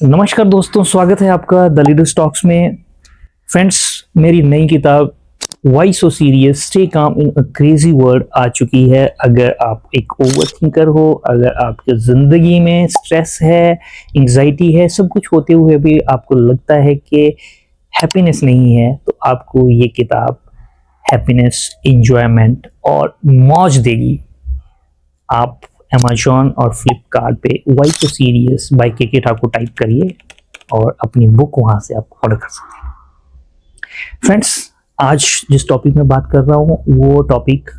नमस्कार दोस्तों, स्वागत है आपका द लीडर स्टॉक्स में। फ्रेंड्स, मेरी नई किताब Y so serious stay calm in a crazy world आ चुकी है। अगर आप एक ओवर थिंकर हो, अगर आपके ज़िंदगी में स्ट्रेस है, एंग्जाइटी है, सब कुछ होते हुए भी आपको लगता है कि हैप्पीनेस नहीं है, तो आपको ये किताब हैप्पीनेस, एंजॉयमेंट और मौज देगी। आप अमेजॉन और फ्लिपकार्ट पे वाई सो सीरियस बाय के ठाकुर टाइप करिए और अपनी बुक वहां से आप ऑर्डर कर सकते हैं। फ्रेंड्स, आज जिस टॉपिक में बात कर रहा हूँ वो टॉपिक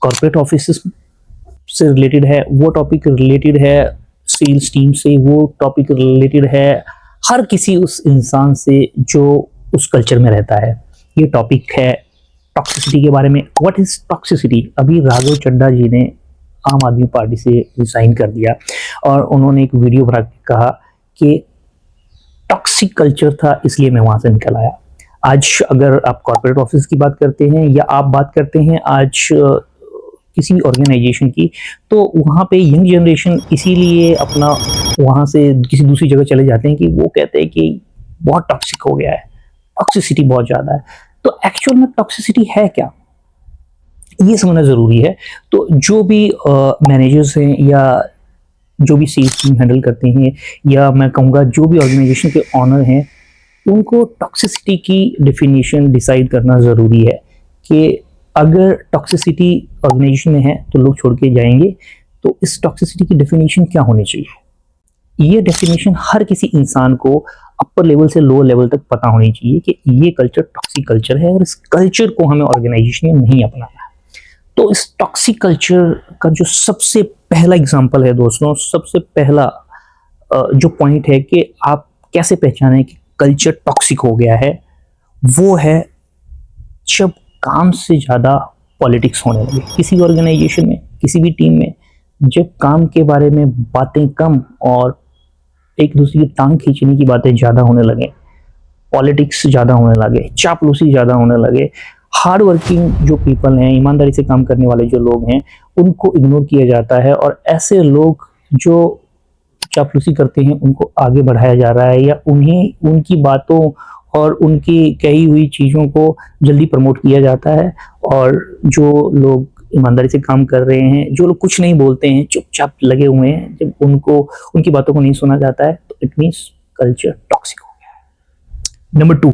कॉर्पोरेट ऑफिस से रिलेटेड है, वो टॉपिक रिलेटेड है सेल्स टीम से, वो टॉपिक रिलेटेड है हर किसी उस इंसान से जो उस कल्चर में रहता है। ये टॉपिक है टॉक्सिसिटी के बारे में। What is toxicity? अभी राघव चड्ढा जी ने आम आदमी पार्टी से रिजाइन कर दिया और उन्होंने एक वीडियो बना के कहा कि टॉक्सिक कल्चर था, इसलिए मैं वहां से निकल आया। आज अगर आप कॉर्पोरेट ऑफिस की बात करते हैं या आप बात करते हैं आज किसी भी ऑर्गेनाइजेशन की, तो वहाँ पे यंग जनरेशन इसीलिए अपना वहाँ से किसी दूसरी जगह चले जाते हैं कि वो कहते हैं कि बहुत टॉक्सिक हो गया है, टॉक्सिसिटी बहुत ज़्यादा है। तो एक्चुअल में टॉक्सिसिटी है क्या, ये समझना ज़रूरी है। तो जो भी मैनेजर्स हैं या जो भी सेल्स टीम हैंडल करते हैं, या मैं कहूँगा जो भी ऑर्गेनाइजेशन के ऑनर हैं, उनको टॉक्सिसिटी की डेफिनेशन डिसाइड करना ज़रूरी है कि अगर टॉक्सिसिटी ऑर्गेनाइजेशन में है तो लोग छोड़ के जाएंगे, तो इस टॉक्सिसिटी की डेफिनेशन क्या होनी चाहिए। ये डेफिनेशन हर किसी इंसान को अपर लेवल से लोअर लेवल तक पता होनी चाहिए कि ये कल्चर टॉक्सिक कल्चर है और इस कल्चर को हमें ऑर्गेनाइजेशन में नहीं अपनाना है। तो इस टॉक्सिक कल्चर का जो सबसे पहला एग्जांपल है दोस्तों, सबसे पहला जो पॉइंट है कि आप कैसे पहचानें कि कल्चर टॉक्सिक हो गया है, वो है जब काम से ज़्यादा पॉलिटिक्स होने लगे किसी ऑर्गेनाइजेशन में, किसी भी टीम में। जब काम के बारे में बातें कम और एक दूसरे की टांग खींचने की बातें ज़्यादा होने लगे, पॉलिटिक्स ज़्यादा होने लगे, चापलूसी ज़्यादा होने लगे, हार्ड वर्किंग जो पीपल हैं, ईमानदारी से काम करने वाले जो लोग हैं, उनको इग्नोर किया जाता है और ऐसे लोग जो चापलूसी करते हैं उनको आगे बढ़ाया जा रहा है, या उन्हें उनकी बातों और उनकी कही हुई चीज़ों को जल्दी प्रमोट किया जाता है। और जो लोग ईमानदारी से काम कर रहे हैं, जो लोग कुछ नहीं बोलते हैं, चुपचाप लगे हुए हैं, जब उनको उनकी बातों को नहीं सुना जाता है, तो इट मीन्स कल्चर टॉक्सिक हो गया है। नंबर 2,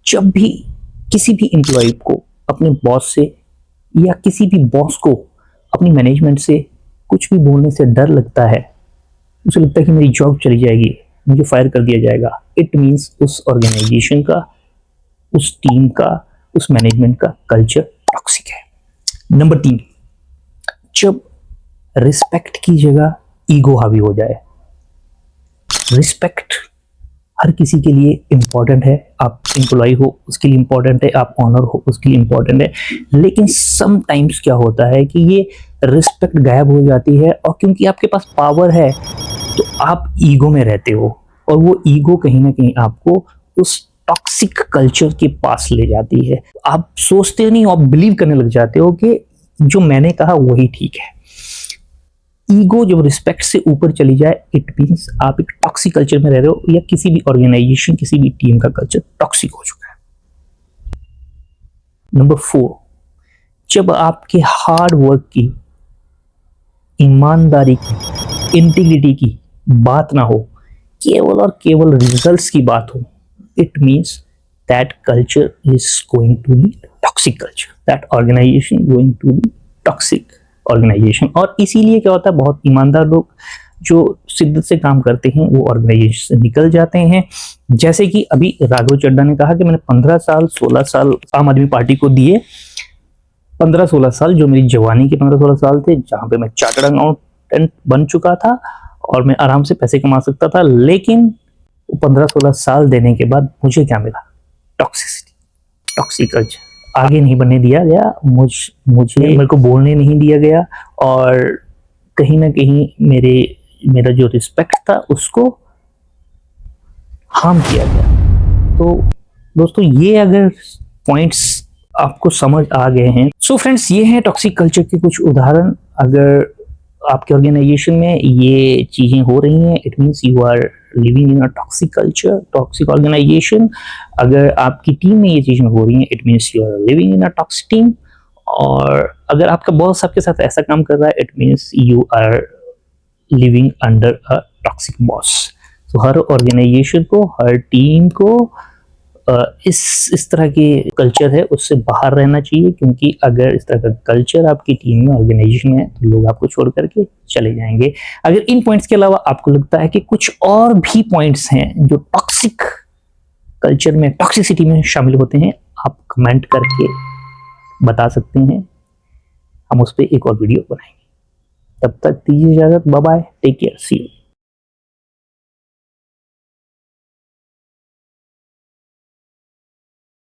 जब भी किसी भी एम्प्लॉय को अपने बॉस से या किसी भी बॉस को अपनी मैनेजमेंट से कुछ भी बोलने से डर लगता है, उसे लगता है कि मेरी जॉब चली जाएगी, मुझे फायर कर दिया जाएगा, इट मीन्स उस ऑर्गेनाइजेशन का, उस टीम का, उस मैनेजमेंट का कल्चर टॉक्सिक है। नंबर 3, जब रिस्पेक्ट की जगह ईगो हावी हो जाए। रिस्पेक्ट हर किसी के लिए इम्पॉर्टेंट है, आप एम्प्लॉय हो उसके लिए इम्पॉर्टेंट है, आप ऑनर हो उसके लिए इम्पॉर्टेंट है, लेकिन समटाइम्स क्या होता है कि ये रिस्पेक्ट गायब हो जाती है, और क्योंकि आपके पास पावर है तो आप ईगो में रहते हो, और वो ईगो कहीं ना कहीं आपको उस टॉक्सिक कल्चर के पास ले जाती है। आप सोचते नहीं, आप बिलीव करने लग जाते हो कि जो मैंने कहा वही ठीक है। ईगो जब रिस्पेक्ट से ऊपर चली जाए, इट मीन्स आप एक टॉक्सिक कल्चर में रह रहे हो, या किसी भी ऑर्गेनाइजेशन, किसी भी टीम का कल्चर टॉक्सिक हो चुका है। नंबर 4, जब आपके हार्ड वर्क की, ईमानदारी की, इंटीग्रिटी की बात ना हो, केवल और केवल रिजल्ट्स की बात हो, it means that culture is going to be toxic culture, that organization going to be toxic organization. और इसीलिए क्या होता है, बहुत ईमानदार लोग जो शिद्दत से काम करते हैं वो ऑर्गेनाइजेशन से निकल जाते हैं। जैसे कि अभी राघव चड्ढा ने कहा कि मैंने 15 साल 16 साल आम आदमी पार्टी को दिए, 15-16 साल जो मेरी जवानी के 15-16 साल थे, जहां पे मैं चार्टर्ड अकाउंटेंट बन चुका था और मैं आराम से पैसे कमा सकता था, लेकिन 15-16 साल देने के बाद मुझे क्या मिला? Toxicity, toxic culture. आगे नहीं बढ़ने दिया गया, मुझे मेरे को बोलने नहीं दिया गया, और कहीं ना कहीं मेरा जो रिस्पेक्ट था उसको हार्म किया गया। तो दोस्तों, ये अगर पॉइंट्स आपको समझ आ गए हैं, सो फ्रेंड्स, ये हैं टॉक्सिक कल्चर के कुछ उदाहरण। अगर आपके ऑर्गेनाइजेशन में ये चीजें हो रही हैं, it means you are living in a toxic culture, toxic organization. अगर आपकी टीम में ये चीज़ें हो रही हैं, it means you are living in a toxic team. और अगर आपका बॉस आपके साथ ऐसा काम कर रहा है, it means you are living under a toxic boss. तो हर ऑर्गेनाइजेशन को, हर टीम को इस तरह के कल्चर है उससे बाहर रहना चाहिए, क्योंकि अगर इस तरह का कल्चर आपकी टीम में, ऑर्गेनाइजेशन में है, तो लोग आपको छोड़ करके चले जाएंगे। अगर इन पॉइंट्स के अलावा आपको लगता है कि कुछ और भी पॉइंट्स हैं जो टॉक्सिक कल्चर में, टॉक्सिसिटी में शामिल होते हैं, आप कमेंट करके बता सकते हैं, हम उस पर एक और वीडियो बनाएंगे। तब तक दीजिए इजाजत, bye bye, take care, see you.